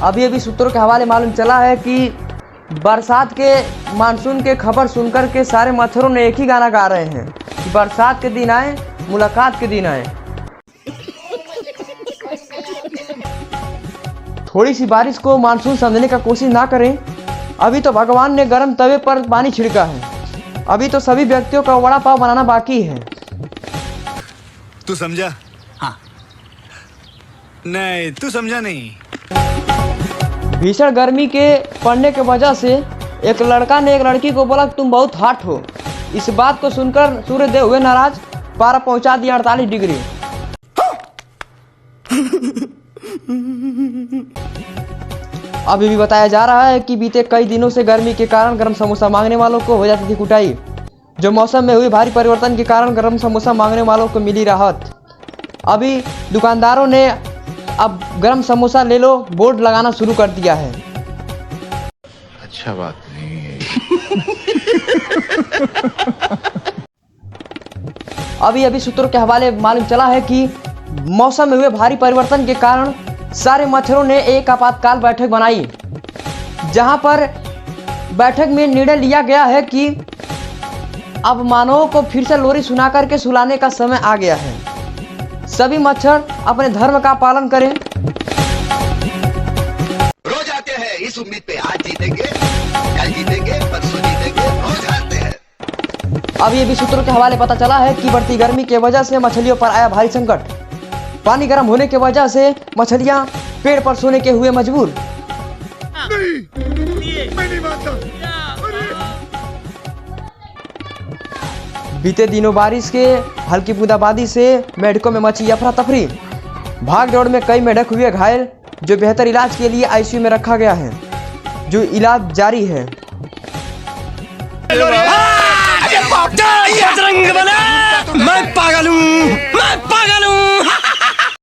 अभी अभी सूत्रों के हवाले मालूम चला है कि बरसात के मानसून के खबर सुनकर के सारे मच्छरों ने एक ही गाना गा रहे हैं कि बरसात के दिन आए, मुलाकात के दिन आए। थोड़ी सी बारिश को मानसून समझने का कोशिश ना करें। अभी तो भगवान ने गर्म तवे पर पानी छिड़का है। अभी तो सभी व्यक्तियों का वड़ा पाव बनाना बाकी है। तू समझा? हाँ। नहीं, तू समझा नहीं। भीषण गर्मी के पड़ने के वजह से एक लड़का ने एक लड़की को बोला तुम बहुत हॉट हो। इस बात को सुनकर सूर्यदेव हुए नाराज, पारा पहुंचा दिया 48 डिग्री। अभी भी बताया जा रहा है कि बीते कई दिनों से गर्मी के कारण गर्म समोसा मांगने वालों को हो जाती थी कुटाई। जो मौसम में हुई भारी परिवर्तन के कारण गर्म समोसा मांगने वालों को मिली राहत। अभी दुकानदारों ने अब गर्म समोसा ले लो बोर्ड लगाना शुरू कर दिया है। अच्छा बात नहीं है। अभी अभी सूत्रों के हवाले मालूम चला है कि मौसम में हुए भारी परिवर्तन के कारण सारे मच्छरों ने एक आपातकाल बैठक बनाई, जहां पर बैठक में निर्णय लिया गया है कि अब मानवों को फिर से लोरी सुना करके सुलाने का समय आ गया है। सभी मच्छर अपने धर्म का पालन करें। रोज आते हैं इस उम्मीद पे आज जीतेंगे, कल जीतेंगे, परसों जीतेंगे, रोज आते हैं। अभी अभी सूत्रों के हवाले पता चला है कि बढ़ती गर्मी के वजह से मछलियों पर आया भारी संकट। पानी गर्म होने की वजह से मछलियां पेड़ पर सोने के हुए मजबूर। मैं नहीं मानता। बीते दिनों बारिश के हल्की बूंदाबांदी से मेढकों में मची अफरा तफरी। भाग दौड़ में कई मेढक हुए घायल, जो बेहतर इलाज के लिए आईसीयू में रखा गया है, जो इलाज जारी है। मैं पागल हूँ, मैं पागल।